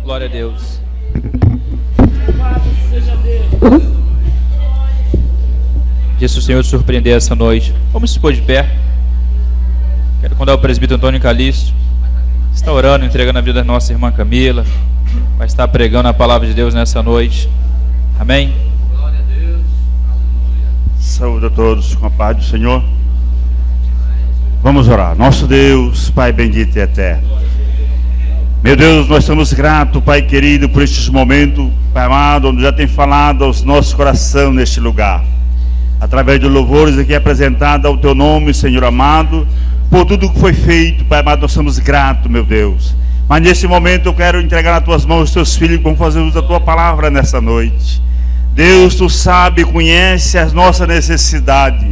Glória a Deus. Louvado seja Deus. Deixa o Senhor te surpreender essa noite. Vamos se pôr de pé. Quero convidar o presbítero Antônio Calixto. Está orando, entregando a vida da nossa irmã Camila. Vai estar pregando a palavra de Deus nessa noite. Amém? Glória a Deus. Aleluia. Saúde a todos com a paz do Senhor. Vamos orar. Nosso Deus, Pai bendito e eterno. Meu Deus, nós estamos gratos, Pai querido, por estes momentos, Pai amado, onde já tem falado aos nossos corações neste lugar. Através de louvores aqui apresentados ao Teu nome, Senhor amado, por tudo que foi feito, Pai amado, nós somos gratos, meu Deus. Mas nesse momento eu quero entregar nas Tuas mãos os Teus filhos que vão fazer uso da Tua palavra nessa noite. Deus, Tu sabe, conhece as nossas necessidades.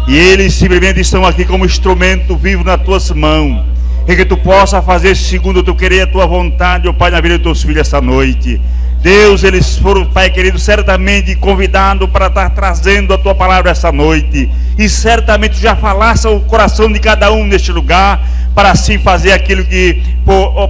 E eles simplesmente estão aqui como instrumento vivo nas Tuas mãos. E que Tu possa fazer segundo o Teu querer, a Tua vontade, ó Pai, na vida dos Teus filhos essa noite. Deus, eles foram, Pai querido, certamente convidados para estar trazendo a Tua palavra essa noite. E certamente já falasse ao coração de cada um neste lugar, para assim fazer aquilo que,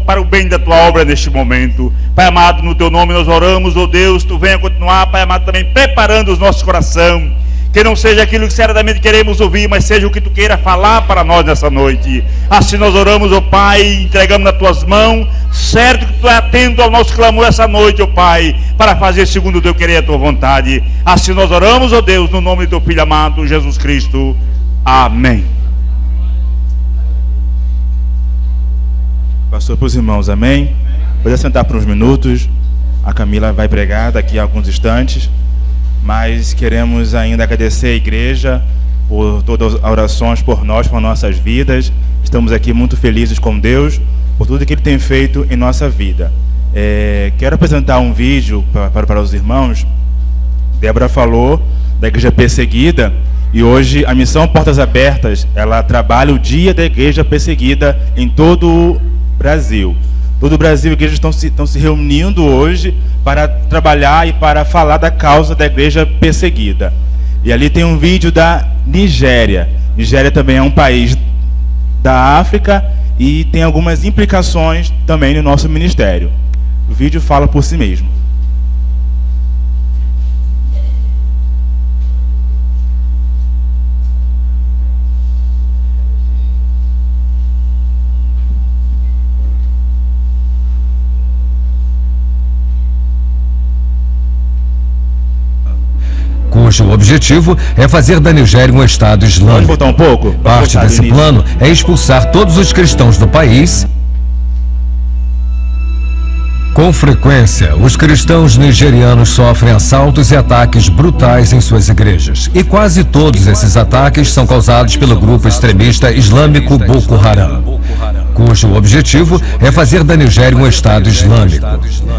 para o bem da Tua obra neste momento. Pai amado, no Teu nome nós oramos, ó Deus, Tu venha continuar, Pai amado, também preparando os nossos corações. Que não seja aquilo que certamente queremos ouvir, mas seja o que Tu queira falar para nós nessa noite. Assim nós oramos, ó Pai, entregamos nas Tuas mãos, certo que Tu é atento ao nosso clamor essa noite, ó Pai, para fazer segundo o Teu querer e a Tua vontade. Assim nós oramos, ó Deus, no nome do Teu Filho amado, Jesus Cristo. Amém. Pastor, para os irmãos, amém? Pode sentar por uns minutos. A Camila vai pregar daqui a alguns instantes. Mas queremos ainda agradecer a igreja por todas as orações por nós, por nossas vidas. Estamos aqui muito felizes com Deus por tudo que Ele tem feito em nossa vida. Quero apresentar um vídeo para os irmãos. Débora falou da igreja perseguida e hoje a missão Portas Abertas, ela trabalha o dia da igreja perseguida em todo o Brasil. Todo o Brasil, igrejas estão se reunindo hoje para trabalhar e para falar da causa da igreja perseguida. E ali tem um vídeo da Nigéria. Nigéria também é um país da África e tem algumas implicações também no nosso ministério. O vídeo fala por si mesmo. Cujo objetivo é fazer da Nigéria um Estado islâmico. Pode botar um pouco? Parte desse plano é expulsar todos os cristãos do país. Com frequência, os cristãos nigerianos sofrem assaltos e ataques brutais em suas igrejas. E quase todos esses ataques são causados pelo grupo extremista islâmico Boko Haram, cujo objetivo é fazer da Nigéria um Estado islâmico.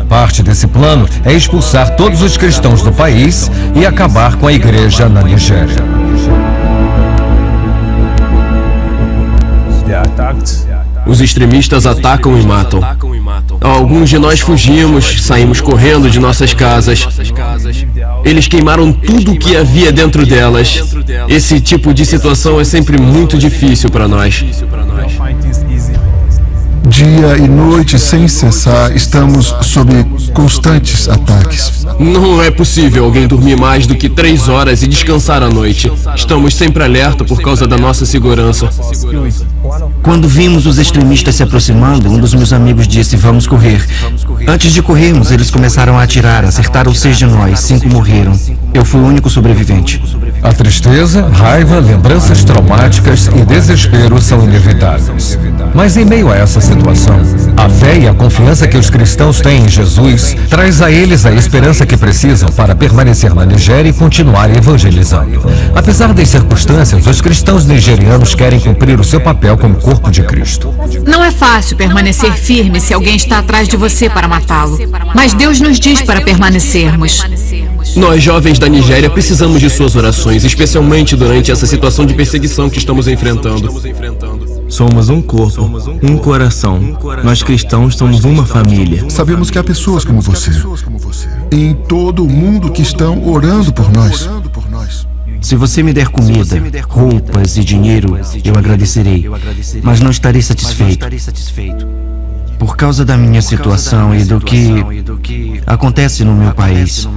Parte desse plano é expulsar todos os cristãos do país e acabar com a igreja na Nigéria. Os extremistas atacam e matam. Alguns de nós fugimos, saímos correndo de nossas casas. Eles queimaram tudo o que havia dentro delas. Esse tipo de situação é sempre muito difícil para nós. Dia e noite, sem cessar, estamos sob constantes ataques. Não é possível alguém dormir mais do que 3 horas e descansar à noite. Estamos sempre alerta por causa da nossa segurança. Quando vimos os extremistas se aproximando, um dos meus amigos disse: vamos correr. Antes de corrermos, eles começaram a atirar, acertaram 6 de nós, 5 morreram. Eu fui o único sobrevivente. A tristeza, raiva, lembranças traumáticas e desespero são inevitáveis. Mas em meio a essa situação, a fé e a confiança que os cristãos têm em Jesus traz a eles a esperança que precisam para permanecer na Nigéria e continuar evangelizando. Apesar das circunstâncias, os cristãos nigerianos querem cumprir o seu papel como corpo de Cristo. Não é fácil permanecer firme se alguém está atrás de você para matá-lo. Mas Deus nos diz para permanecermos. Nós, jovens da Nigéria, precisamos de suas orações, especialmente durante essa situação de perseguição que estamos enfrentando. Somos um corpo, um coração. Nós cristãos somos uma família. Sabemos que há pessoas como você em todo o mundo que estão orando por nós. Se você me der comida, roupas e dinheiro, eu agradecerei. Mas não estarei satisfeito. por causa da minha situação e do que acontece no meu país.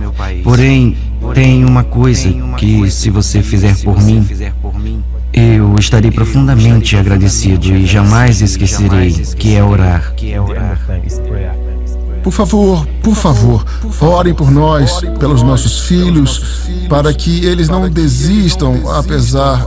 Porém, tem uma coisa que, se você fizer por mim, eu estarei profundamente agradecido e jamais esquecerei, que é orar. Por favor, orem por nós, pelos nossos filhos, para que eles não desistam,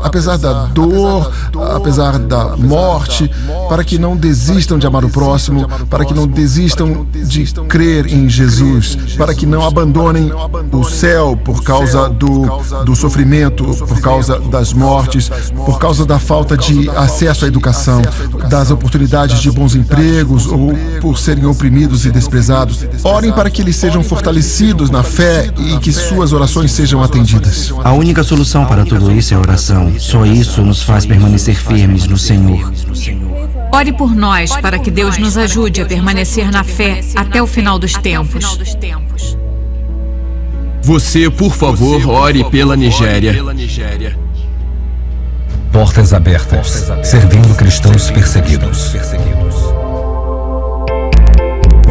apesar da dor, apesar da morte, para que não desistam de amar o próximo, para que não desistam de crer em Jesus, para que não abandonem o céu por causa do sofrimento, por causa das mortes, por causa da falta de acesso à educação, das oportunidades de bons empregos ou por serem oprimidos e desprezados. Orem para que eles sejam fortalecidos na fé e que suas orações sejam atendidas. A única solução para tudo isso é a oração. Só isso nos faz permanecer firmes no Senhor. Ore por nós para que Deus nos ajude a permanecer na fé até o final dos tempos. Você, por favor, ore pela Nigéria. Portas abertas, servindo cristãos perseguidos.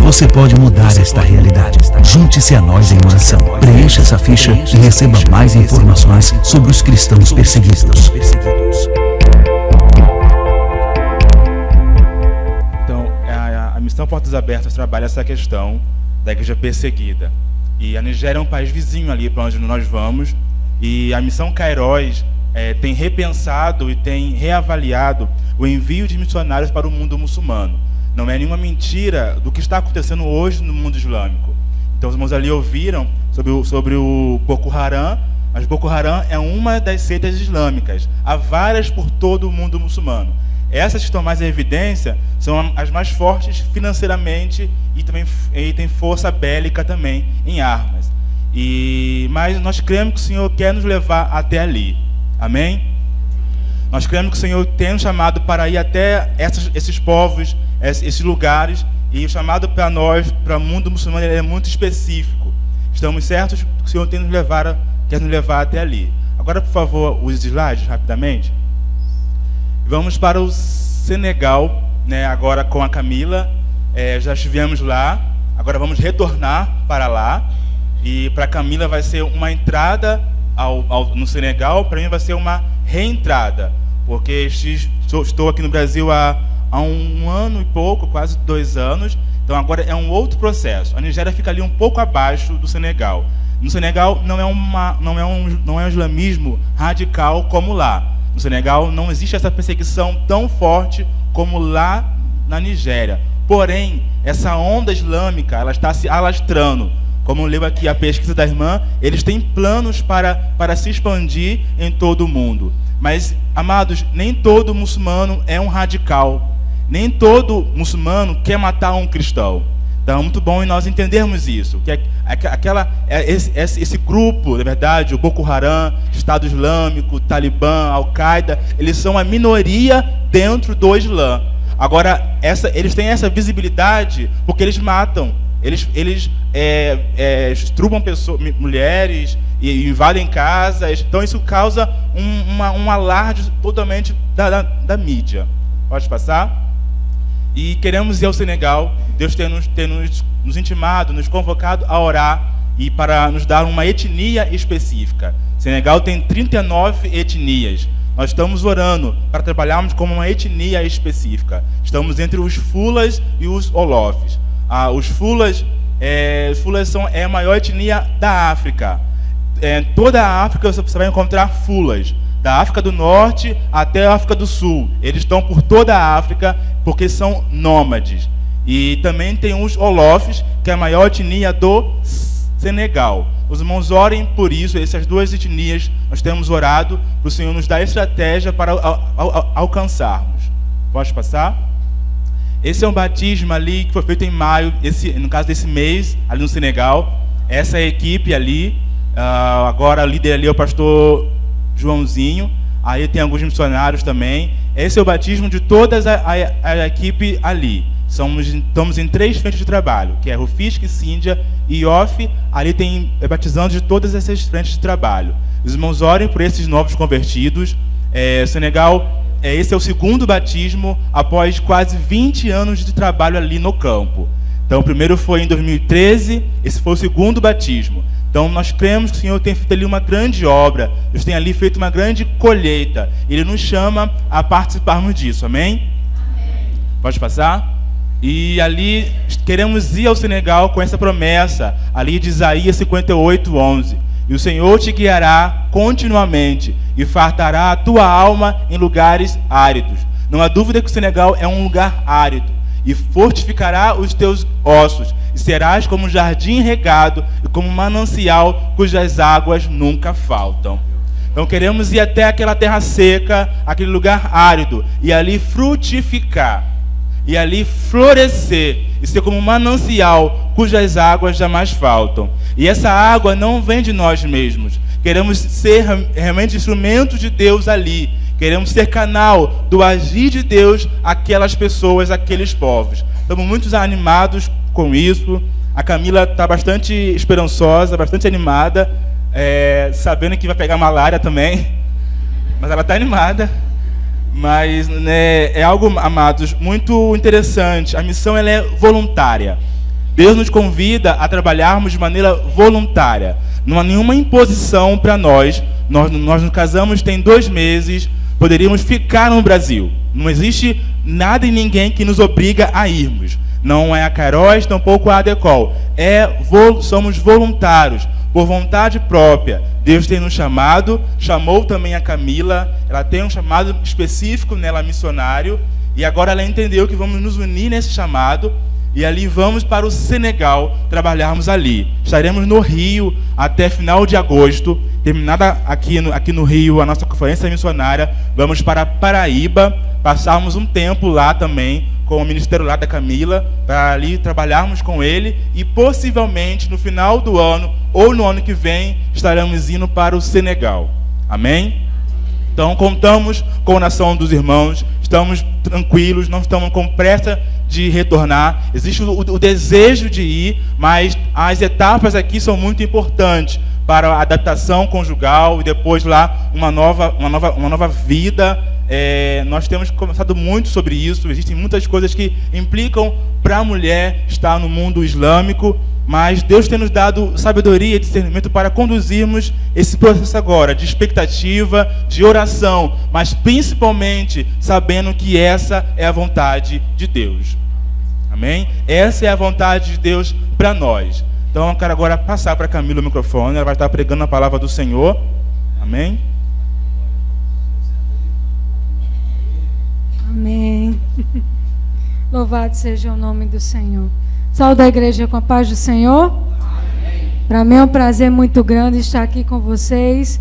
Você pode mudar esta realidade. Junte-se a nós em oração. Preencha essa ficha e receba mais informações sobre os cristãos perseguidos. Então, a missão Portas Abertas trabalha essa questão da igreja perseguida. E a Nigéria é um país vizinho ali para onde nós vamos. E a missão Kairos tem repensado e tem reavaliado o envio de missionários para o mundo muçulmano. Não é nenhuma mentira do que está acontecendo hoje no mundo islâmico. Então os irmãos ali ouviram sobre o Boko Haram, mas Boko Haram é uma das seitas islâmicas. Há várias por todo o mundo muçulmano. Essas que estão mais em evidência são as mais fortes financeiramente e também tem força bélica também em armas. Mas nós cremos que o Senhor quer nos levar até ali. Amém? Nós cremos que o Senhor tem nos chamado para ir até esses povos, esses lugares, e o chamado para nós, para o mundo muçulmano, é muito específico. Estamos certos que o Senhor quer nos levar até ali. Agora, por favor, os slides, rapidamente. Vamos para o Senegal, né, agora com a Camila. Já estivemos lá, agora vamos retornar para lá. E para a Camila vai ser uma entrada no Senegal, para mim vai ser uma reentrada. Porque estou aqui no Brasil há 1 ano e pouco, quase 2 anos. Então agora é um outro processo. A Nigéria fica ali um pouco abaixo do Senegal. No Senegal não é um islamismo radical como lá. No Senegal não existe essa perseguição tão forte como lá na Nigéria. Porém, essa onda islâmica, ela está se alastrando. Como leu aqui a pesquisa da irmã, eles têm planos para se expandir em todo o mundo. Mas, amados, nem todo muçulmano é um radical. Nem todo muçulmano quer matar um cristão. Então é muito bom nós entendermos isso. Que esse grupo, na verdade, o Boko Haram, Estado Islâmico, Talibã, Al-Qaeda, eles são a minoria dentro do Islã. Agora, eles têm essa visibilidade porque eles matam. Eles estrupam mulheres e invadem casas. Então isso causa um alarde totalmente da mídia. Pode passar? E queremos ir ao Senegal. Deus tem nos intimado, nos convocado a orar e para nos dar uma etnia específica. Senegal tem 39 etnias. Nós estamos orando para trabalharmos como uma etnia específica. Estamos entre os Fulas e os Olofes. Os Fulas é a maior etnia da África. Toda a África você vai encontrar Fulas. Da África do Norte até a África do Sul. Eles estão por toda a África porque são nômades. E também tem os Olofes, que é a maior etnia do Senegal. Os irmãos orem por isso, essas duas etnias. Nós temos orado para o Senhor nos dar estratégia para alcançarmos. Pode passar? Esse é um batismo ali que foi feito em maio, no caso desse mês, ali no Senegal. Essa é a equipe ali. Agora o líder ali é o pastor Joãozinho. Aí tem alguns missionários também. Esse é o batismo de toda a equipe ali. Estamos em 3 frentes de trabalho, que é Rufisque, Síndia e Iof. Ali tem batizando de todas essas frentes de trabalho. Os irmãos orem por esses novos convertidos. Senegal esse é o segundo batismo após quase 20 anos de trabalho ali no campo. Então, o primeiro foi em 2013, esse foi o segundo batismo. Então, nós cremos que o Senhor tem feito ali uma grande obra, Deus tem ali feito uma grande colheita. Ele nos chama a participarmos disso, amém? Pode passar? E ali queremos ir ao Senegal com essa promessa, ali de Isaías 58:11. E o Senhor te guiará continuamente e fartará a tua alma em lugares áridos. Não há dúvida que o Senegal é um lugar árido. E fortificará os teus ossos, e serás como um jardim regado e como um manancial cujas águas nunca faltam. Então queremos ir até aquela terra seca, aquele lugar árido, e ali frutificar, e ali florescer, e ser como um manancial cujas águas jamais faltam. E essa água não vem de nós mesmos. Queremos ser realmente instrumentos de Deus ali. Queremos ser canal do agir de Deus àquelas pessoas, àqueles povos. Estamos muito animados com isso. A Camila está bastante esperançosa, bastante animada, sabendo que vai pegar malária também. Mas ela está animada. Mas é algo, amados, muito interessante. A missão ela é voluntária. Deus nos convida a trabalharmos de maneira voluntária. Não há nenhuma imposição para nós. Nós nos casamos tem 2 meses. Poderíamos ficar no Brasil. Não existe nada e ninguém que nos obriga a irmos. Não é a Caróis, tampouco a Adecol. Somos voluntários, por vontade própria. Deus tem nos chamado, chamou também a Camila. Ela tem um chamado específico nela, missionário. E agora ela entendeu que vamos nos unir nesse chamado. E ali vamos para o Senegal, trabalharmos ali. Estaremos no Rio até final de agosto. Terminada aqui no Rio a nossa conferência missionária, vamos para Paraíba, passarmos um tempo lá também com o ministério lá da Camila, para ali trabalharmos com ele e possivelmente no final do ano ou no ano que vem estaremos indo para o Senegal. Amém? Então contamos com a nação dos irmãos, estamos tranquilos, não estamos com pressa de retornar. Existe o desejo de ir, mas as etapas aqui são muito importantes para a adaptação conjugal e depois lá uma nova vida. Nós temos conversado muito sobre isso. Existem muitas coisas que implicam para a mulher estar no mundo islâmico, mas Deus tem nos dado sabedoria e discernimento para conduzirmos esse processo agora, de expectativa, de oração, mas principalmente sabendo que essa é a vontade de Deus. Amém? Essa é a vontade de Deus para nós. Então eu quero agora passar para a Camila o microfone, ela vai estar pregando a palavra do Senhor. Amém? Amém. Louvado seja o nome do Senhor. Saúde a igreja com a paz do Senhor. Para mim é um prazer muito grande estar aqui com vocês,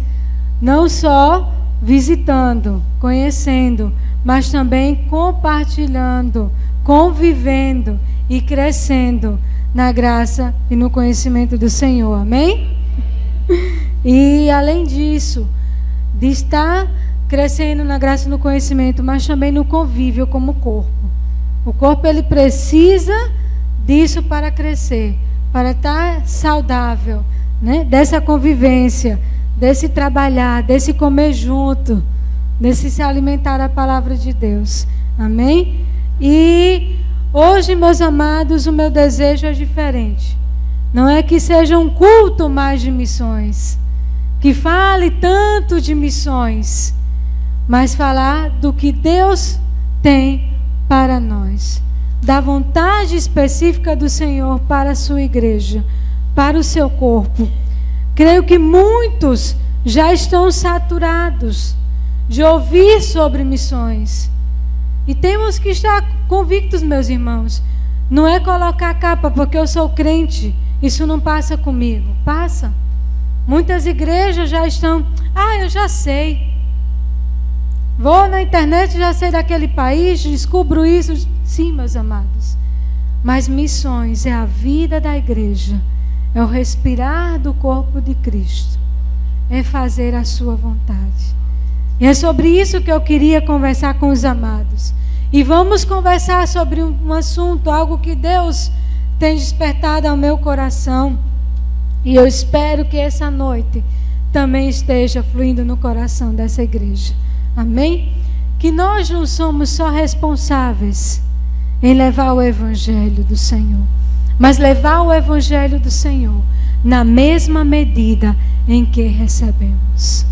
não só visitando, conhecendo, mas também compartilhando, convivendo e crescendo na graça e no conhecimento do Senhor. Amém? E além disso, de estar crescendo na graça e no conhecimento, mas também no convívio como corpo. O corpo ele precisa disso para crescer, para estar saudável, né? Dessa convivência, desse trabalhar, desse comer junto, desse se alimentar da palavra de Deus. Amém? E hoje, meus amados, o meu desejo é diferente. Não é que seja um culto mais de missões, que fale tanto de missões, mas falar do que Deus tem para nós, da vontade específica do Senhor para a sua igreja, para o seu corpo. Creio que muitos já estão saturados de ouvir sobre missões. E temos que estar convictos, meus irmãos. Não é colocar a capa porque eu sou crente, isso não passa comigo. Passa. Muitas igrejas já estão, eu já sei. Vou na internet, já sei daquele país, descubro isso. Sim, meus amados. Mas missões é a vida da igreja. É o respirar do corpo de Cristo. É fazer a sua vontade. E é sobre isso que eu queria conversar com os amados. E vamos conversar sobre um assunto, algo que Deus tem despertado ao meu coração. E eu espero que essa noite também esteja fluindo no coração dessa igreja. Amém? que nós não somos só responsáveis em levar o Evangelho do Senhor, mas levar o Evangelho do Senhor na mesma medida em que recebemos.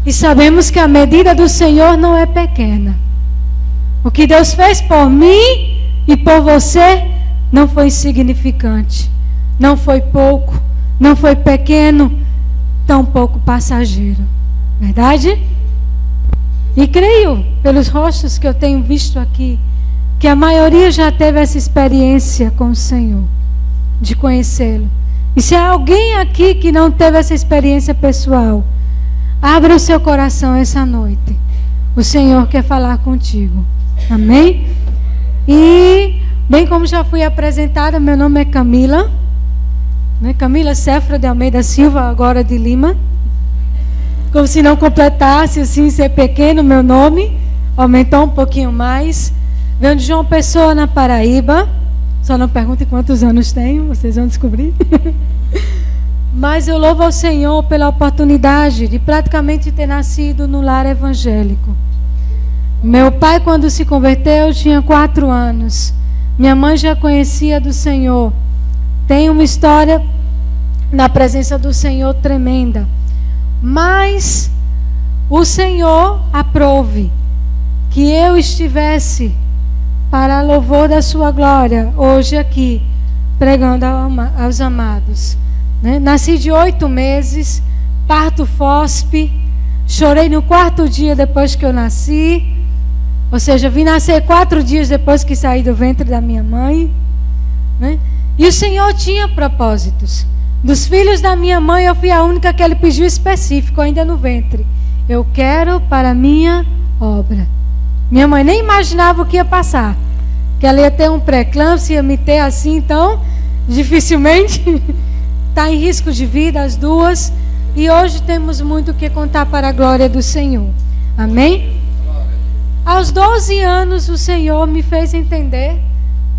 E sabemos que a medida do Senhor não é pequena. O que Deus fez por mim e por você não foi insignificante, não foi pouco, não foi pequeno, tampouco passageiro. Verdade? E creio, pelos rostos que eu tenho visto aqui, que a maioria já teve essa experiência com o Senhor, de conhecê-lo. E se há alguém aqui que não teve essa experiência pessoal, abra o seu coração essa noite. O Senhor quer falar contigo. Amém? E, bem como já fui apresentada, meu nome é Camila, né? Camila Cefra de Almeida Silva, agora de Lima. Como se não completasse assim, ser pequeno meu nome, aumentou um pouquinho mais. Venho de João Pessoa, na Paraíba. Só não perguntem quantos anos tenho, vocês vão descobrir. Mas eu louvo ao Senhor pela oportunidade de praticamente ter nascido no lar evangélico. Meu pai, quando se converteu, tinha 4 anos. Minha mãe já conhecia do Senhor. Tem uma história na presença do Senhor tremenda. Mas o Senhor aprove que eu estivesse para louvor da sua glória, hoje aqui, pregando aos amados. Né? Nasci de 8 meses, parto FOSP, chorei no 4º dia depois que eu nasci, ou seja, vim nascer 4 dias depois que saí do ventre da minha mãe. Né? E o Senhor tinha propósitos. Dos filhos da minha mãe, eu fui a única que ele pediu específico, ainda no ventre. Eu quero para a minha obra. Minha mãe nem imaginava o que ia passar. Que ela ia ter um pré-eclâmpsia, ia me ter assim, então, dificilmente está em risco de vida as duas. E hoje temos muito o que contar para a glória do Senhor. Amém? Aos 12 anos, o Senhor me fez entender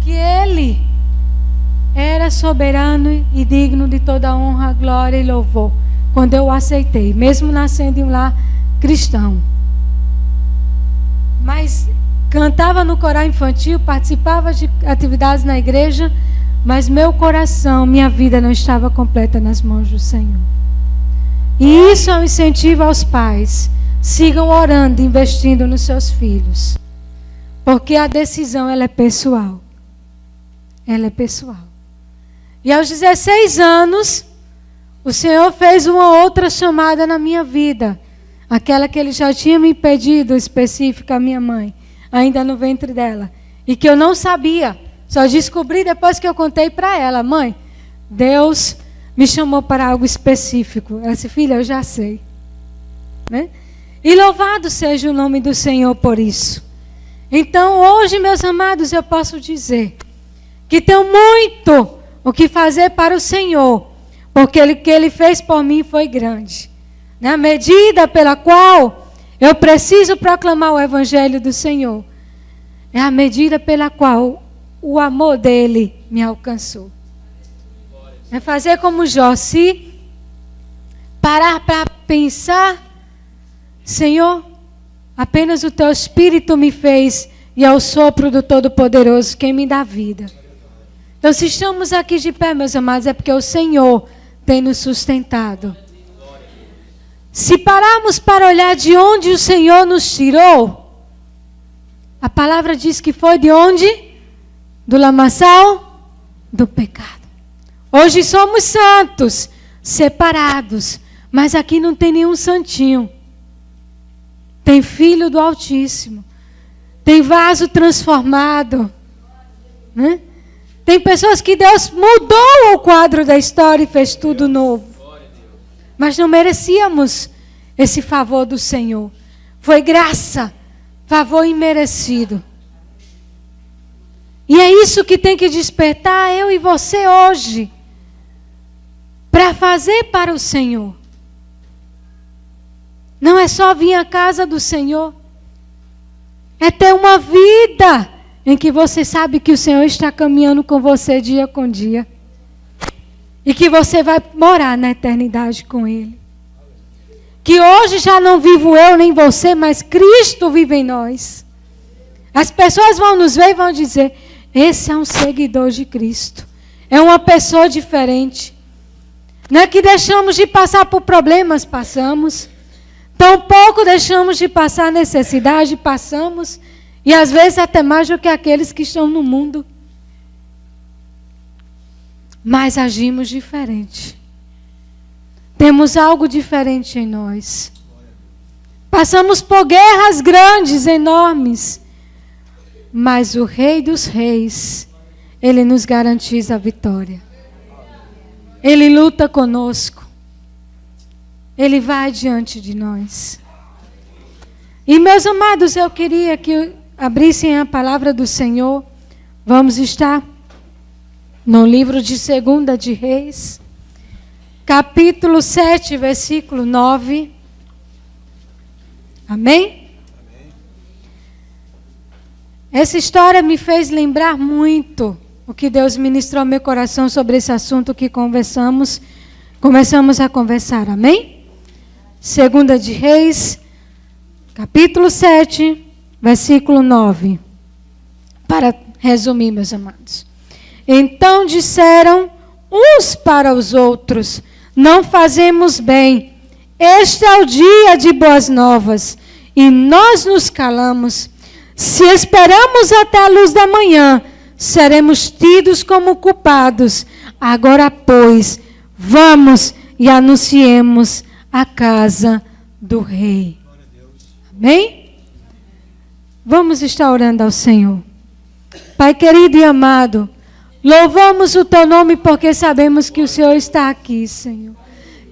que Ele era soberano e digno de toda honra, glória e louvor, quando eu o aceitei, mesmo nascendo em um lar cristão. Mas cantava no coral infantil, participava de atividades na igreja, mas meu coração, minha vida não estava completa nas mãos do Senhor. E isso é um incentivo aos pais. Sigam orando, investindo nos seus filhos, porque a decisão ela é pessoal. Ela é pessoal. E aos 16 anos, o Senhor fez uma outra chamada na minha vida. Aquela que Ele já tinha me pedido, específica, a minha mãe, ainda no ventre dela. E que eu não sabia. Só descobri depois que eu contei para ela. Mãe, Deus me chamou para algo específico. Ela disse, filha, eu já sei. Né? E louvado seja o nome do Senhor por isso. Então, hoje, meus amados, eu posso dizer que tenho muito o que fazer para o Senhor, porque o que Ele fez por mim foi grande. Na medida pela qual eu preciso proclamar o Evangelho do Senhor, é a medida pela qual o amor dEle me alcançou. É fazer como Jó, se parar para pensar, Senhor, apenas o Teu Espírito me fez e é o sopro do Todo-Poderoso quem me dá vida. Então, se estamos aqui de pé, meus amados, é porque o Senhor tem nos sustentado. Se pararmos para olhar de onde o Senhor nos tirou, a palavra diz que foi de onde? Do lamaçal do pecado. Hoje somos santos, separados, mas aqui não tem nenhum santinho. Tem filho do Altíssimo, tem vaso transformado, né? Tem pessoas que Deus mudou o quadro da história e fez tudo novo. Mas não merecíamos esse favor do Senhor. Foi graça, favor imerecido. E é isso que tem que despertar eu e você hoje, para fazer para o Senhor. Não é só vir à casa do Senhor, é ter uma vida em que você sabe que o Senhor está caminhando com você dia com dia. E que você vai morar na eternidade com Ele. que hoje já não vivo eu nem você, mas Cristo vive em nós. As pessoas vão nos ver e vão dizer, esse é um seguidor de Cristo. É uma pessoa diferente. Não é que deixamos de passar por problemas, passamos. Tampouco deixamos de passar necessidade, passamos. E às vezes até mais do que aqueles que estão no mundo. Mas agimos diferente. Temos algo diferente em nós. Passamos por guerras grandes, enormes. Mas o Rei dos Reis, Ele nos garantiza a vitória. Ele luta conosco. Ele vai diante de nós. E meus amados, eu queria que abrissem a palavra do Senhor. Vamos estar no livro de 2 de Reis, capítulo 7, versículo 9. Amém? Essa história me fez lembrar muito o que Deus ministrou ao meu coração sobre esse assunto que começamos a conversar. Amém? 2 de Reis, capítulo 7, versículo 9. Para resumir, meus amados. Então disseram uns para os outros, não fazemos bem. Este é o dia de boas novas. E nós nos calamos. Se esperamos até a luz da manhã, seremos tidos como culpados. Agora, pois, vamos e anunciemos a casa do rei. Amém? Vamos estar orando ao Senhor. Pai querido e amado, louvamos o teu nome porque sabemos que o Senhor está aqui, Senhor.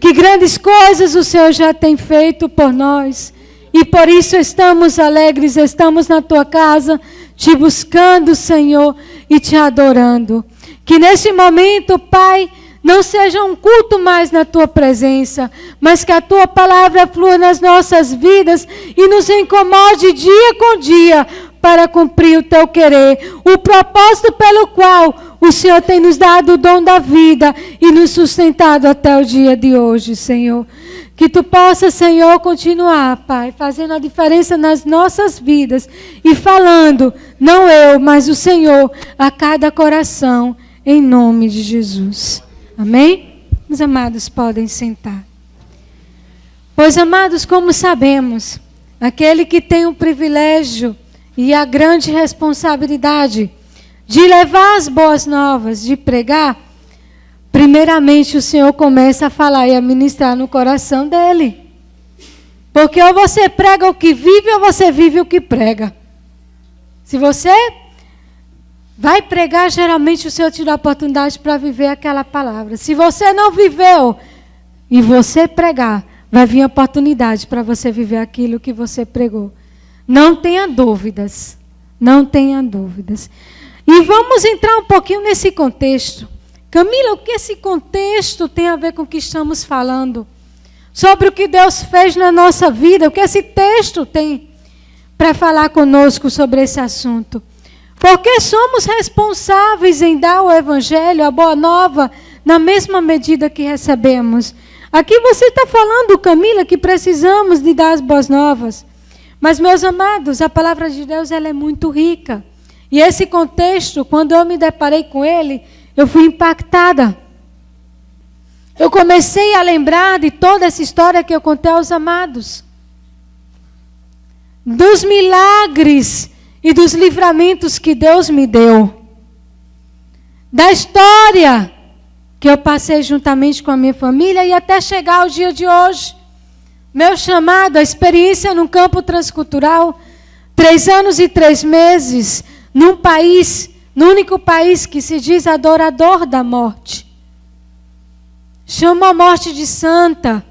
Que grandes coisas o Senhor já tem feito por nós. E por isso estamos alegres, estamos na tua casa, te buscando, Senhor, e te adorando. Que neste momento, Pai, não seja um culto mais na tua presença, mas que a tua palavra flua nas nossas vidas e nos incomode dia com dia para cumprir o teu querer, o propósito pelo qual o Senhor tem nos dado o dom da vida e nos sustentado até o dia de hoje, Senhor. Que tu possa, Senhor, continuar, Pai, fazendo a diferença nas nossas vidas e falando, não eu, mas o Senhor, a cada coração, em nome de Jesus. Amém? Os amados podem sentar. Pois, amados, como sabemos, aquele que tem o privilégio e a grande responsabilidade de levar as boas novas, de pregar, primeiramente o Senhor começa a falar e a ministrar no coração dele. Porque ou você prega o que vive ou você vive o que prega. Se você vai pregar, geralmente o Senhor te dá a oportunidade para viver aquela palavra. Se você não viveu e você pregar, vai vir a oportunidade para você viver aquilo que você pregou. Não tenha dúvidas. Não tenha dúvidas. E vamos entrar um pouquinho nesse contexto. Camila, o que esse contexto tem a ver com o que estamos falando? Sobre o que Deus fez na nossa vida, o que esse texto tem para falar conosco sobre esse assunto? Porque somos responsáveis em dar o evangelho, a boa nova, na mesma medida que recebemos. Aqui você está falando, Camila, que precisamos de dar as boas novas. Mas, meus amados, a palavra de Deus ela é muito rica. E esse contexto, quando eu me deparei com ele, eu fui impactada. Eu comecei a lembrar de toda essa história que eu contei aos amados. Dos milagres e dos livramentos que Deus me deu. Da história que eu passei juntamente com a minha família e até chegar ao dia de hoje. Meu chamado, a experiência num campo transcultural, 3 anos e 3 meses, num país, no único país que se diz adorador da morte. Chama a morte de santa.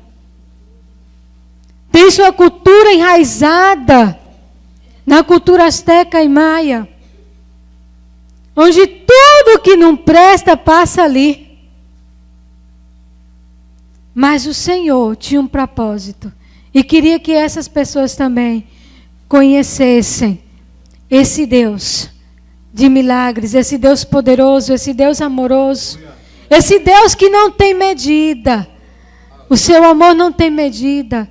Tem sua cultura enraizada na cultura asteca e maia, onde tudo que não presta passa ali. Mas o Senhor tinha um propósito e queria que essas pessoas também conhecessem esse Deus de milagres, esse Deus poderoso, esse Deus amoroso, esse Deus que não tem medida. O seu amor não tem medida.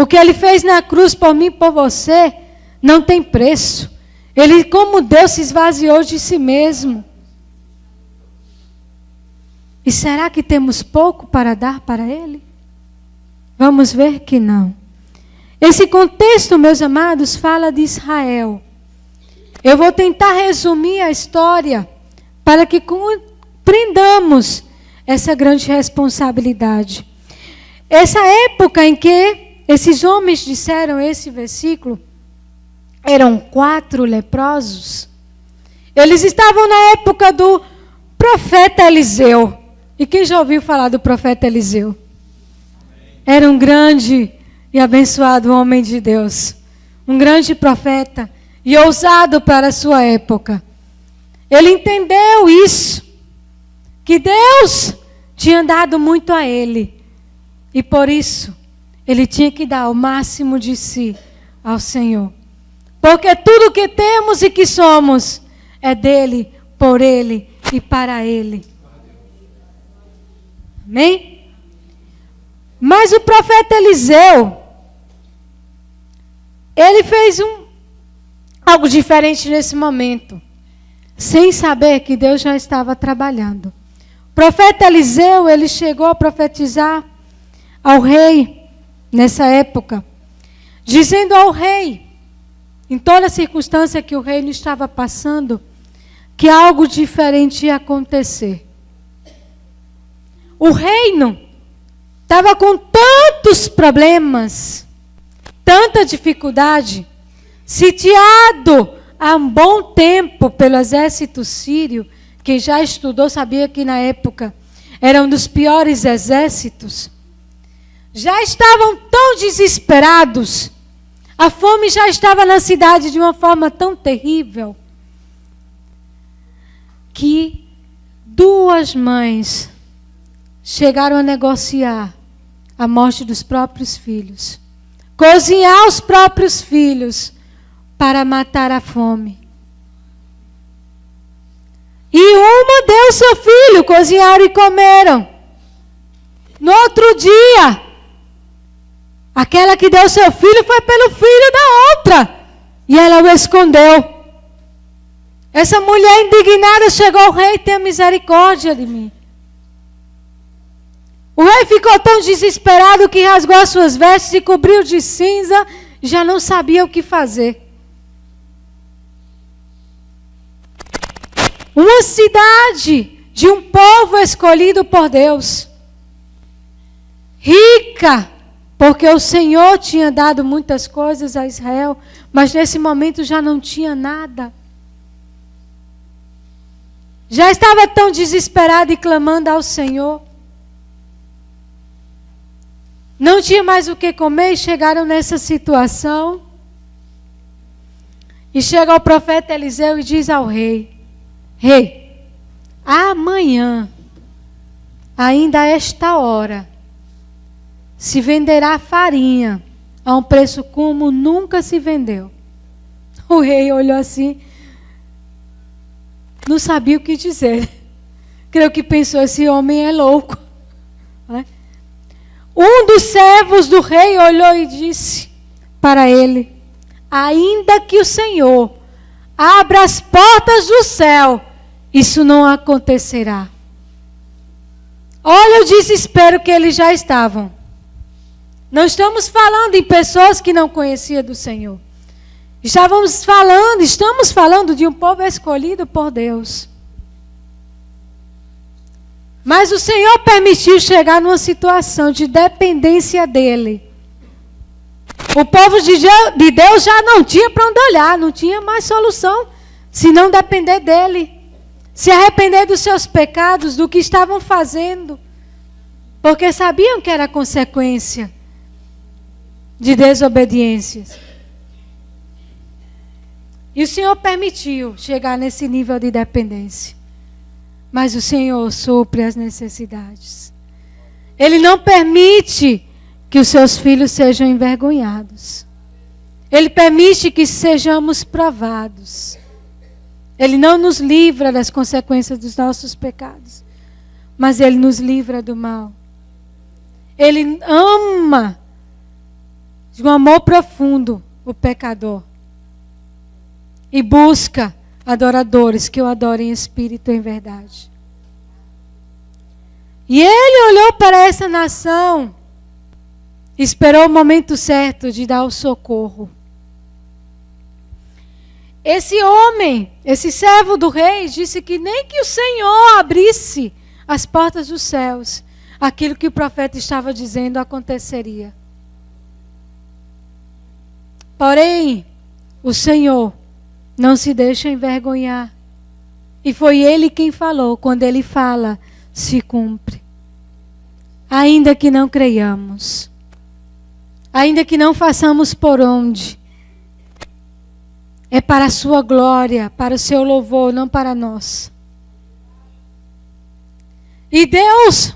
O que Ele fez na cruz por mim e por você não tem preço. Ele, como Deus, se esvaziou de si mesmo. E será que temos pouco para dar para Ele? Vamos ver que não. Esse contexto, meus amados, fala de Israel. Eu vou tentar resumir a história para que compreendamos essa grande responsabilidade. Essa época em que esses homens disseram esse versículo, eram 4 leprosos. Eles estavam na época do profeta Eliseu. E quem já ouviu falar do profeta Eliseu? Era um grande e abençoado homem de Deus. Um grande profeta e ousado para a sua época. Ele entendeu isso. Que Deus tinha dado muito a ele. E por isso, ele tinha que dar o máximo de si ao Senhor. Porque tudo que temos e que somos é dele, por ele e para ele. Amém? Mas o profeta Eliseu, ele fez algo diferente nesse momento, sem saber que Deus já estava trabalhando. O profeta Eliseu, ele chegou a profetizar ao rei, nessa época, dizendo ao rei, em toda circunstância que o reino estava passando, que algo diferente ia acontecer. O reino estava com tantos problemas, tanta dificuldade, sitiado há um bom tempo pelo exército sírio. Quem já estudou sabia que na época era um dos piores exércitos. Já estavam tão desesperados, a fome já estava na cidade de uma forma tão terrível, que 2 mães chegaram a negociar a morte dos próprios filhos, cozinhar os próprios filhos para matar a fome. E uma deu seu filho, cozinharam e comeram. No outro dia, aquela que deu seu filho foi pelo filho da outra, e ela o escondeu. Essa mulher indignada chegou ao rei: tenha misericórdia de mim. O rei ficou tão desesperado que rasgou as suas vestes e cobriu de cinza, já não sabia o que fazer. Uma cidade de um povo escolhido por Deus, rica, porque o Senhor tinha dado muitas coisas a Israel, mas nesse momento já não tinha nada. Já estava tão desesperado e clamando ao Senhor. Não tinha mais o que comer e chegaram nessa situação. E chega o profeta Eliseu e diz ao rei: Rei, amanhã, ainda a esta hora, se venderá farinha a um preço como nunca se vendeu. O rei olhou assim, não sabia o que dizer. Creio que pensou: esse homem é louco. Um dos servos do rei olhou e disse para ele: ainda que o Senhor abra as portas do céu, isso não acontecerá. Olha o desespero que eles já estavam. Não estamos falando em pessoas que não conheciam do Senhor. Estamos falando de um povo escolhido por Deus. Mas o Senhor permitiu chegar numa situação de dependência dEle. O povo de Deus já não tinha para onde olhar, não tinha mais solução, se não depender dEle. Se arrepender dos seus pecados, do que estavam fazendo. Porque sabiam que era consequência de desobediências. E o Senhor permitiu chegar nesse nível de dependência. Mas o Senhor supre as necessidades. Ele não permite que os seus filhos sejam envergonhados. Ele permite que sejamos provados. Ele não nos livra das consequências dos nossos pecados, mas Ele nos livra do mal. Ele ama de um amor profundo, o pecador. E busca adoradores que o adorem em espírito e em verdade. E ele olhou para essa nação, esperou o momento certo de dar o socorro. Esse homem, esse servo do rei, disse que nem que o Senhor abrisse as portas dos céus, aquilo que o profeta estava dizendo aconteceria. Porém, o Senhor não se deixa envergonhar. E foi Ele quem falou. Quando Ele fala, se cumpre. Ainda que não creiamos. Ainda que não façamos por onde. É para a sua glória, para o seu louvor, não para nós. E Deus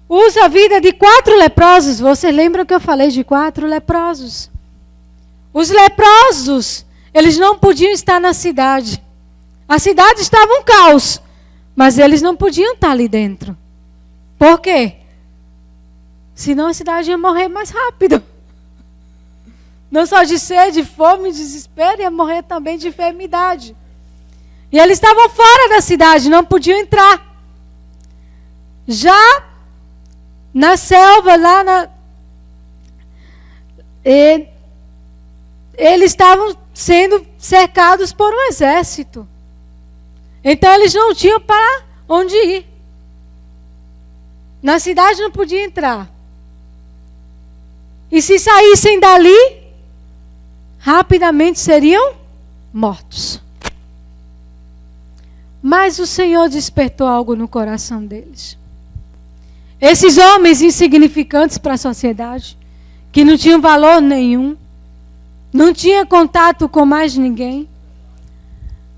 usa a vida de 4 leprosos. Vocês lembram que eu falei de 4 leprosos? Os leprosos, eles não podiam estar na cidade. A cidade estava um caos, mas eles não podiam estar ali dentro. Por quê? Senão a cidade ia morrer mais rápido. Não só de sede, fome, desespero, ia morrer também de enfermidade. E eles estavam fora da cidade, não podiam entrar. Já na selva, eles estavam sendo cercados por um exército. Então eles não tinham para onde ir. Na cidade não podiam entrar. E se saíssem dali, rapidamente seriam mortos. Mas o Senhor despertou algo no coração deles. Esses homens insignificantes para a sociedade, que não tinham valor nenhum, não tinham contato com mais ninguém,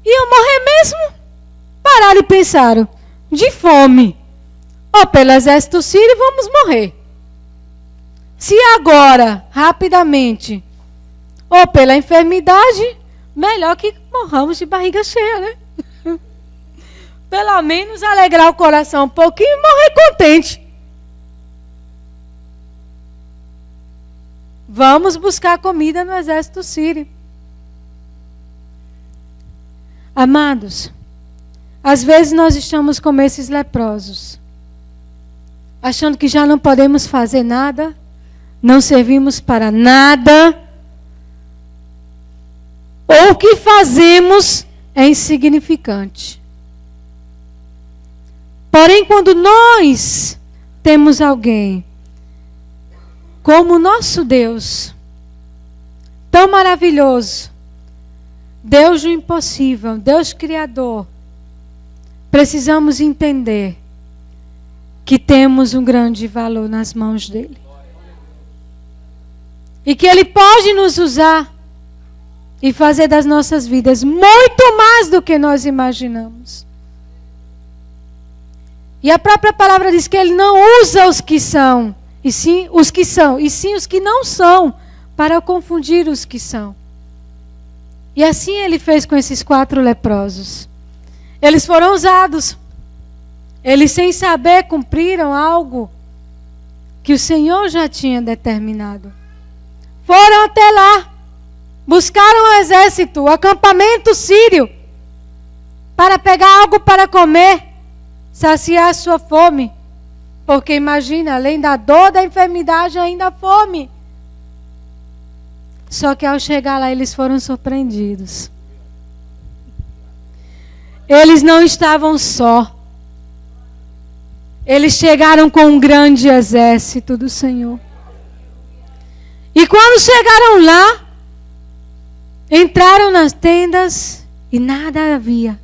iam morrer mesmo. Pararam e pensaram, de fome, ou pelo exército sírio, vamos morrer. Se agora, rapidamente, ou pela enfermidade, melhor que morramos de barriga cheia, né? Pelo menos alegrar o coração um pouquinho e morrer contente. Vamos buscar comida no exército sírio. Amados, às vezes nós estamos como esses leprosos, achando que já não podemos fazer nada, não servimos para nada, ou o que fazemos é insignificante. Porém, quando nós temos alguém como o nosso Deus, tão maravilhoso, Deus do impossível, Deus criador, precisamos entender que temos um grande valor nas mãos dele. E que ele pode nos usar e fazer das nossas vidas muito mais do que nós imaginamos. E a própria palavra diz que ele não usa os que são, e sim os que são, e sim os que não são, para confundir os que são. E assim ele fez com esses 4 leprosos. Eles foram usados. Eles, sem saber, cumpriram algo que o Senhor já tinha determinado. Foram até lá, buscaram o exército, o acampamento sírio, para pegar algo para comer, saciar a sua fome. Porque imagina, além da dor, da enfermidade, ainda a fome. Só que ao chegar lá, eles foram surpreendidos. Eles não estavam só. Eles chegaram com um grande exército do Senhor. E quando chegaram lá, entraram nas tendas e nada havia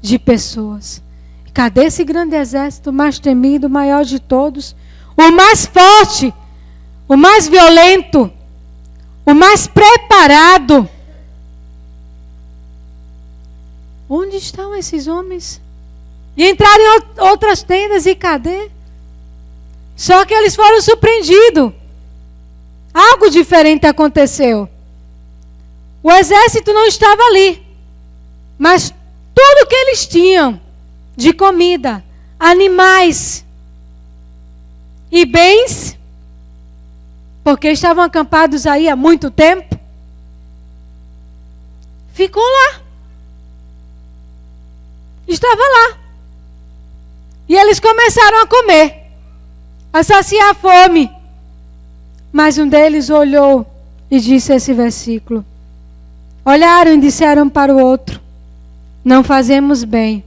de pessoas. Cadê esse grande exército, o mais temido, o maior de todos, o mais forte, o mais violento, o mais preparado? Onde estão esses homens? E entraram em outras tendas e cadê? Só que eles foram surpreendidos. Algo diferente aconteceu. O exército não estava ali, mas tudo que eles tinham de comida, animais e bens porque estavam acampados aí há muito tempo, ficou lá. Estava lá. E eles começaram a comer, a saciar a fome. Mas um deles olhou e disse esse versículo. Olharam e disseram para o outro: não fazemos bem.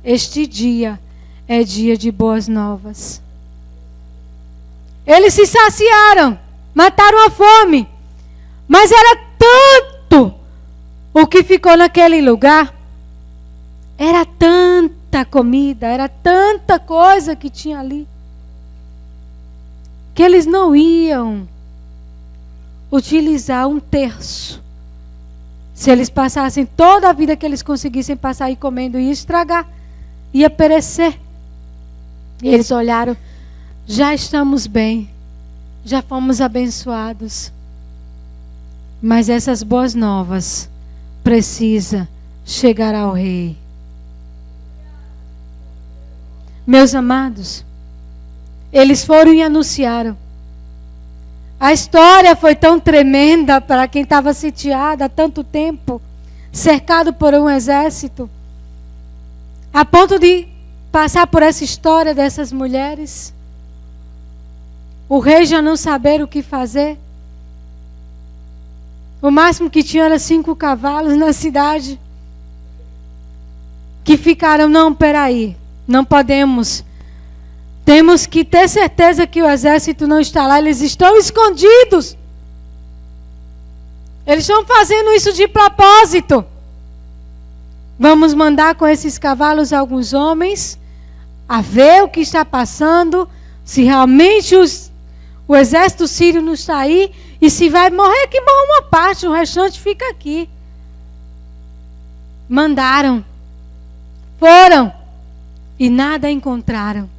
Este dia é dia de boas novas. Eles se saciaram, mataram a fome. Mas era tanto o que ficou naquele lugar. Era tanta comida, era tanta coisa que tinha ali, que eles não iam utilizar 1/3. Se eles passassem toda a vida que eles conseguissem passar aí comendo, ia estragar, ia perecer. E eles olharam: já estamos bem, já fomos abençoados. Mas essas boas novas precisam chegar ao rei. Meus amados, eles foram e anunciaram. A história foi tão tremenda para quem estava sitiado há tanto tempo, cercado por um exército, a ponto de passar por essa história dessas mulheres. O rei já não saber o que fazer. O máximo que tinha era 5 cavalos na cidade, que ficaram: não, peraí, não podemos. Temos que ter certeza que o exército não está lá. Eles estão escondidos. Eles estão fazendo isso de propósito. Vamos mandar com esses cavalos alguns homens a ver o que está passando, se realmente o exército sírio não está aí, e se vai morrer, que morra uma parte, o restante fica aqui. Mandaram. Foram. E nada encontraram.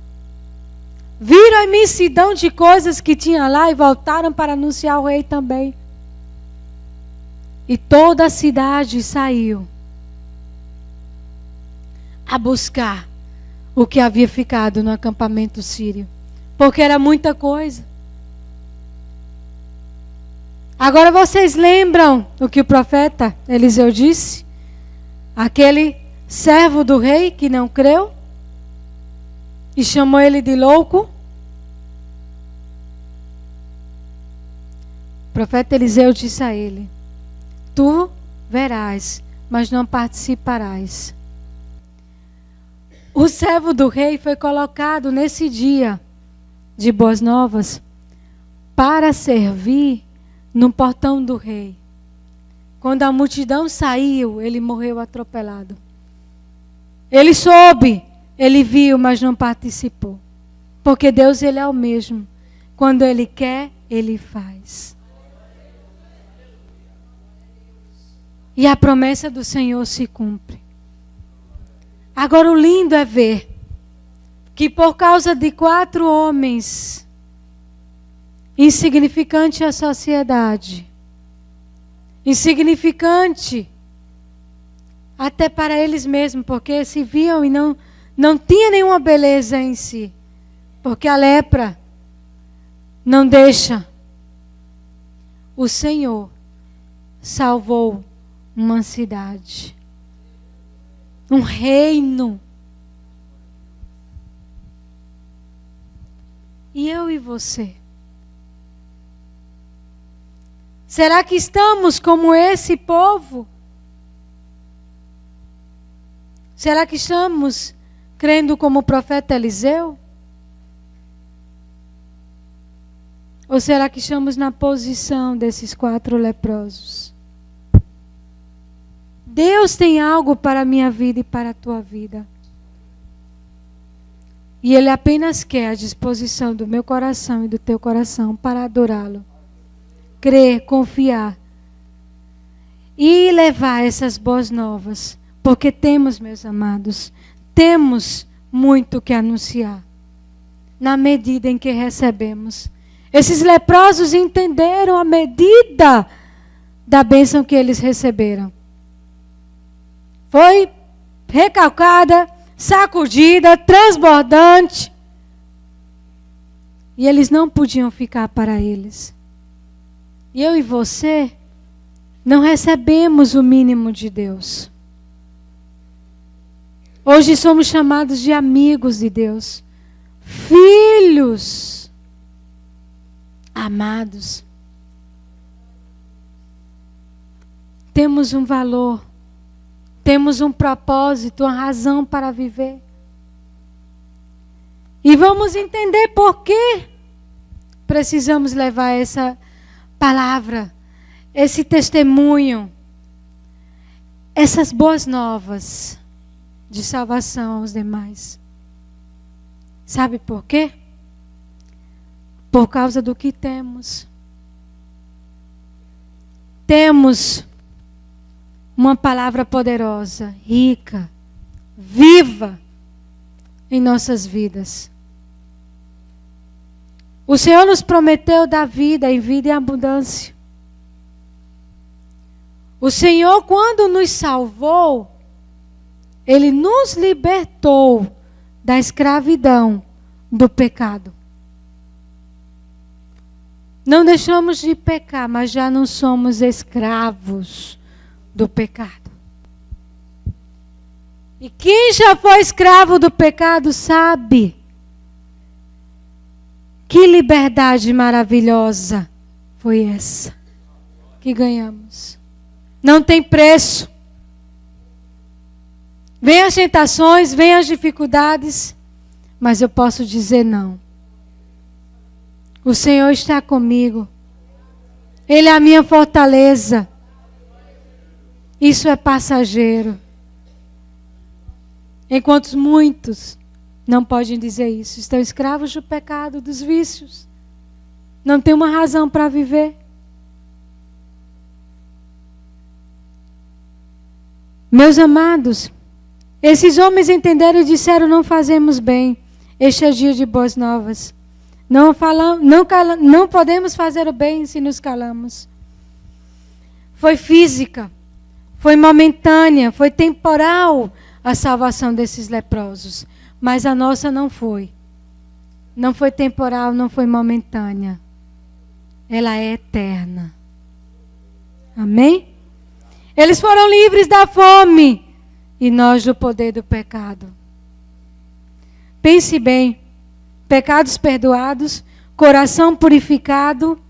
Viram a imensidão de coisas que tinha lá e voltaram para anunciar ao rei também. E toda a cidade saiu a buscar o que havia ficado no acampamento sírio, porque era muita coisa. Agora vocês lembram o que o profeta Eliseu disse? Aquele servo do rei que não creu e chamou ele de louco. O profeta Eliseu disse a ele: tu verás, mas não participarás. O servo do rei foi colocado nesse dia de boas novas para servir no portão do rei. Quando a multidão saiu, ele morreu atropelado. Ele soube, ele viu, mas não participou. Porque Deus, ele é o mesmo. Quando ele quer, ele faz. E a promessa do Senhor se cumpre. Agora o lindo é ver que por causa de 4 homens insignificante à sociedade, insignificante até para eles mesmos, porque se viam e não tinha nenhuma beleza em si, porque a lepra não deixa. O Senhor salvou uma cidade, um reino. E eu e você? Será que estamos como esse povo? Será que estamos crendo como o profeta Eliseu? Ou será que estamos na posição desses 4 leprosos? Deus tem algo para a minha vida e para a tua vida. E Ele apenas quer a disposição do meu coração e do teu coração para adorá-lo. Crer, confiar. E levar essas boas novas. Porque temos, meus amados, temos muito que anunciar. Na medida em que recebemos. Esses leprosos entenderam a medida da bênção que eles receberam. Foi recalcada, sacudida, transbordante. E eles não podiam ficar para eles. eu e você não recebemos o mínimo de Deus. Hoje somos chamados de amigos de Deus, filhos amados. Temos um valor, temos um propósito, uma razão para viver. E vamos entender por que precisamos levar essa palavra, esse testemunho, essas boas novas de salvação aos demais. Sabe por quê? Por causa do que temos. Temos uma palavra poderosa, rica, viva em nossas vidas. O Senhor nos prometeu dar vida em vida e abundância. O Senhor, quando nos salvou, Ele nos libertou da escravidão do pecado. Não deixamos de pecar, mas já não somos escravos do pecado. E quem já foi escravo do pecado sabe que liberdade maravilhosa foi essa que ganhamos. Não tem preço. Vem as tentações, vem as dificuldades, mas eu posso dizer não. O Senhor está comigo. Ele é a minha fortaleza. Isso é passageiro. Enquanto muitos não podem dizer isso. Estão escravos do pecado, dos vícios. Não tem uma razão para viver. Meus amados, esses homens entenderam e disseram: não fazemos bem. Este é dia de boas novas. Não podemos fazer o bem se nos calamos. Foi física, foi momentânea, foi temporal a salvação desses leprosos. Mas a nossa não foi. Não foi temporal, não foi momentânea. Ela é eterna. Amém? Eles foram livres da fome e nós do poder do pecado. Pense bem. Pecados perdoados, coração purificado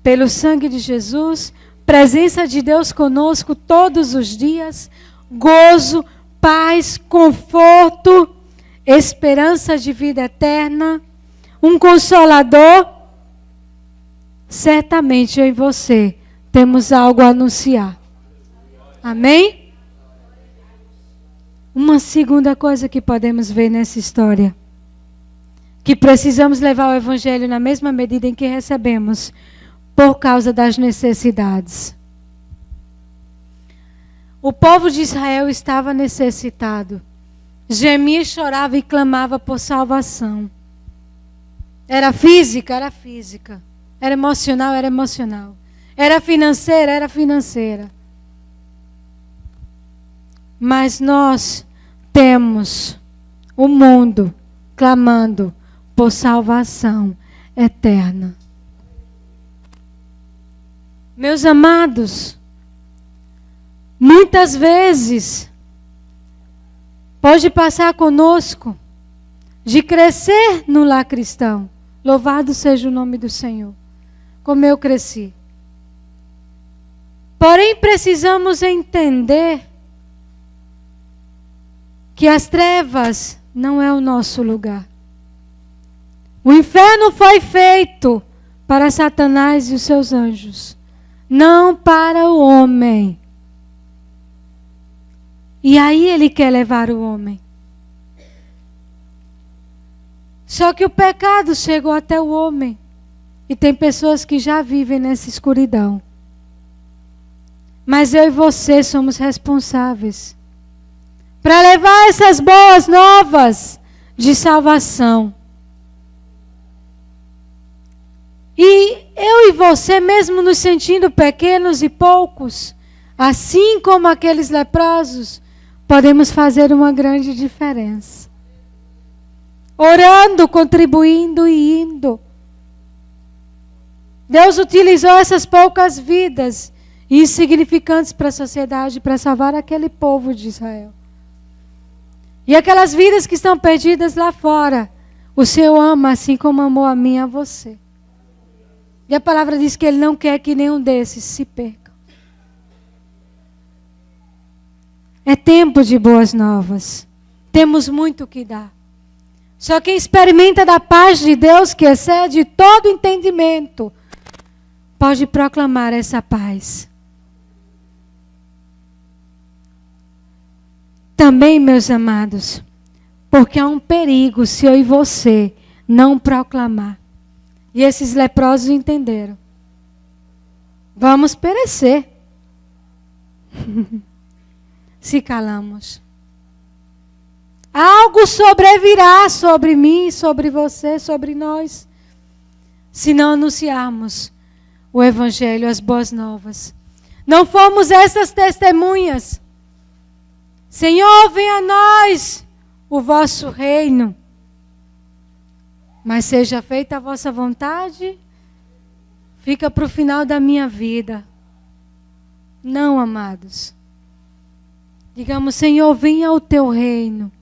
pelo sangue de Jesus, presença de Deus conosco todos os dias, gozo, paz, conforto, esperança de vida eterna, um consolador. Certamente eu e você temos algo a anunciar. Amém? Uma segunda coisa que podemos ver nessa história, que precisamos levar o Evangelho na mesma medida em que recebemos, por causa das necessidades. O povo de Israel estava necessitado. Gemia, chorava e clamava por salvação. Era física? Era física. Era emocional? Era emocional. Era financeira? Era financeira. Mas nós temos o mundo clamando por salvação eterna. Meus amados, muitas vezes pode passar conosco de crescer no lar cristão. Louvado seja o nome do Senhor, como eu cresci. Porém, precisamos entender que as trevas não é o nosso lugar. O inferno foi feito para Satanás e os seus anjos, não para o homem. E aí ele quer levar o homem. Só que o pecado chegou até o homem. E tem pessoas que já vivem nessa escuridão. Mas eu e você somos responsáveis para levar essas boas novas de salvação. E eu e você, mesmo nos sentindo pequenos e poucos, assim como aqueles leprosos, podemos fazer uma grande diferença. Orando, contribuindo e indo. Deus utilizou essas poucas vidas insignificantes para a sociedade para salvar aquele povo de Israel. E aquelas vidas que estão perdidas lá fora, o Senhor ama assim como amou a mim e a você. E a palavra diz que Ele não quer que nenhum desses se perca. É tempo de boas novas. Temos muito o que dar. Só quem experimenta da paz de Deus, que excede todo entendimento, pode proclamar essa paz. Também, meus amados, porque há um perigo se eu e você não proclamar. E esses leprosos entenderam. Vamos perecer se calamos. Algo sobrevirá sobre mim, sobre você, sobre nós, se não anunciarmos o Evangelho, as boas novas. Não fomos essas testemunhas. Senhor, venha a nós o vosso reino. Mas seja feita a vossa vontade, fica para o final da minha vida. Não, amados. Digamos, Senhor, venha o teu reino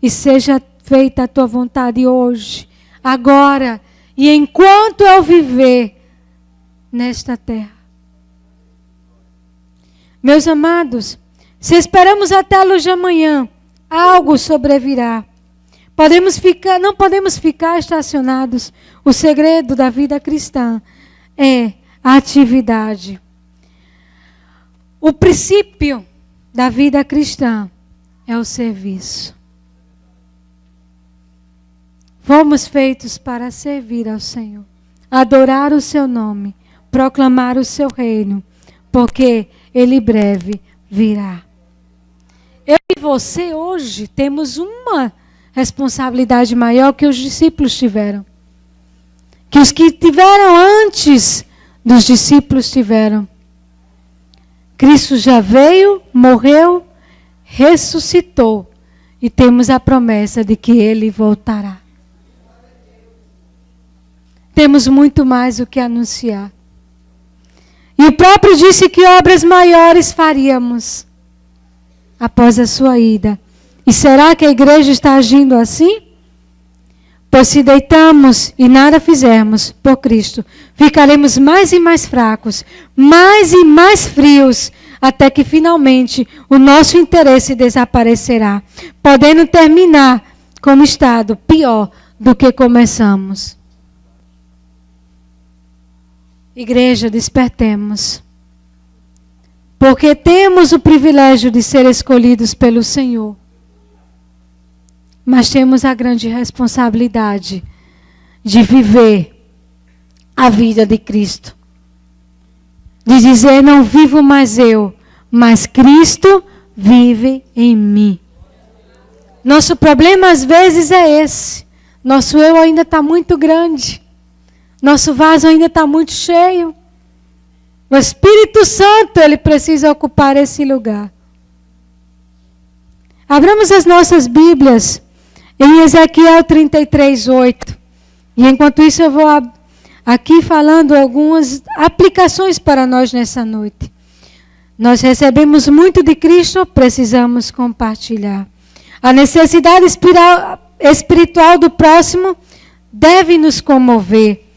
e seja feita a tua vontade hoje, agora e enquanto eu viver nesta terra. Meus amados, se esperamos até a luz de amanhã, algo sobrevirá. Não podemos ficar estacionados. O segredo da vida cristã é a atividade. O princípio da vida cristã é o serviço. Fomos feitos para servir ao Senhor, adorar o seu nome, proclamar o seu reino, porque Ele breve virá. Eu e você hoje temos uma responsabilidade maior que os discípulos tiveram. Que os que tiveram antes dos discípulos tiveram. Cristo já veio, morreu, ressuscitou. E temos a promessa de que Ele voltará. Temos muito mais o que anunciar. E o próprio disse que obras maiores faríamos após a sua ida. E será que a igreja está agindo assim? Pois se deitamos e nada fizermos por Cristo, ficaremos mais e mais fracos, mais e mais frios, até que finalmente o nosso interesse desaparecerá, podendo terminar como estado pior do que começamos. Igreja, despertemos. Porque temos o privilégio de ser escolhidos pelo Senhor. Mas temos a grande responsabilidade de viver a vida de Cristo. De dizer, não vivo mais eu, mas Cristo vive em mim. Nosso problema às vezes é esse. Nosso eu ainda está muito grande. Nosso vaso ainda está muito cheio. O Espírito Santo, ele precisa ocupar esse lugar. Abramos as nossas Bíblias em Ezequiel 33:8. E enquanto isso eu vou aqui falando algumas aplicações para nós nessa noite. Nós recebemos muito de Cristo, precisamos compartilhar. A necessidade espiritual do próximo deve nos comover.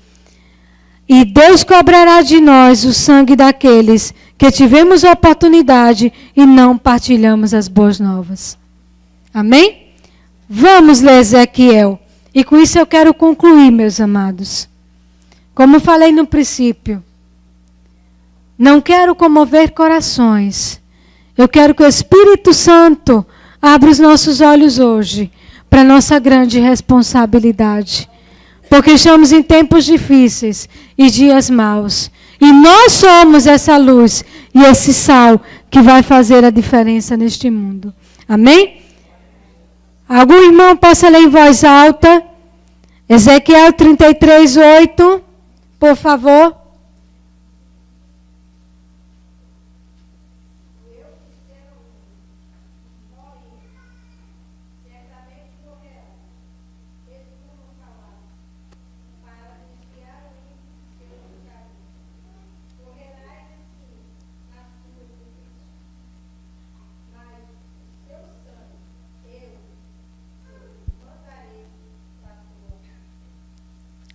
E Deus cobrará de nós o sangue daqueles que tivemos a oportunidade e não partilhamos as boas novas. Amém? Vamos ler Ezequiel. E com isso eu quero concluir, meus amados. Como falei no princípio, não quero comover corações. Eu quero que o Espírito Santo abra os nossos olhos hoje para a nossa grande responsabilidade. Porque estamos em tempos difíceis e dias maus. E nós somos essa luz e esse sal que vai fazer a diferença neste mundo. Amém? Algum irmão possa ler em voz alta? Ezequiel 33:8, por favor.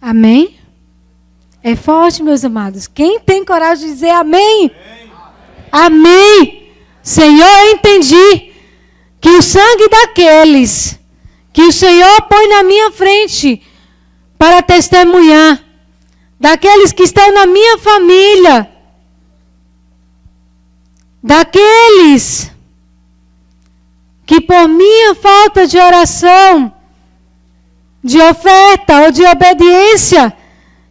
Amém? É forte, meus amados. Quem tem coragem de dizer amém? Amém. Senhor, eu entendi que o sangue daqueles que o Senhor põe na minha frente para testemunhar, daqueles que estão na minha família, daqueles que por minha falta de oração, de oferta ou de obediência,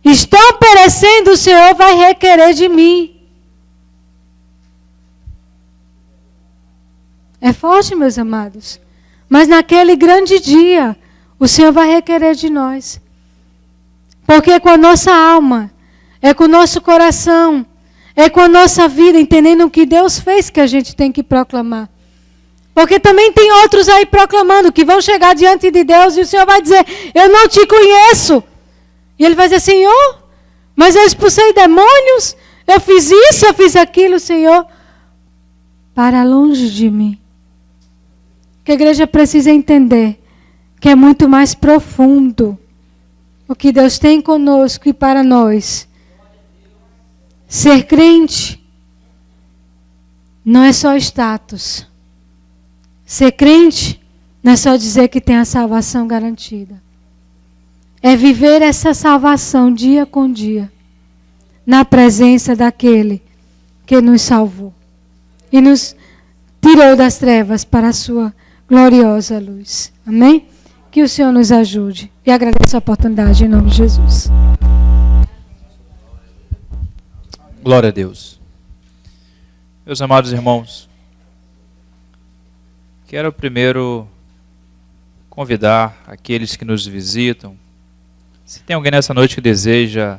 estão perecendo, o Senhor vai requerer de mim. É forte, meus amados. Mas naquele grande dia, o Senhor vai requerer de nós. Porque é com a nossa alma, é com o nosso coração, é com a nossa vida, entendendo o que Deus fez, que a gente tem que proclamar. Porque também tem outros aí proclamando, que vão chegar diante de Deus e o Senhor vai dizer, eu não te conheço. E ele vai dizer, Senhor, mas eu expulsei demônios, eu fiz isso, eu fiz aquilo, Senhor. Para longe de mim. Que a igreja precisa entender que é muito mais profundo o que Deus tem conosco e para nós. Ser crente não é só status. Ser crente não é só dizer que tem a salvação garantida. É viver essa salvação dia com dia, na presença daquele que nos salvou e nos tirou das trevas para a sua gloriosa luz. Amém? Que o Senhor nos ajude. E agradeço a oportunidade em nome de Jesus. Glória a Deus. Meus amados irmãos, quero primeiro convidar aqueles que nos visitam. Se tem alguém nessa noite que deseja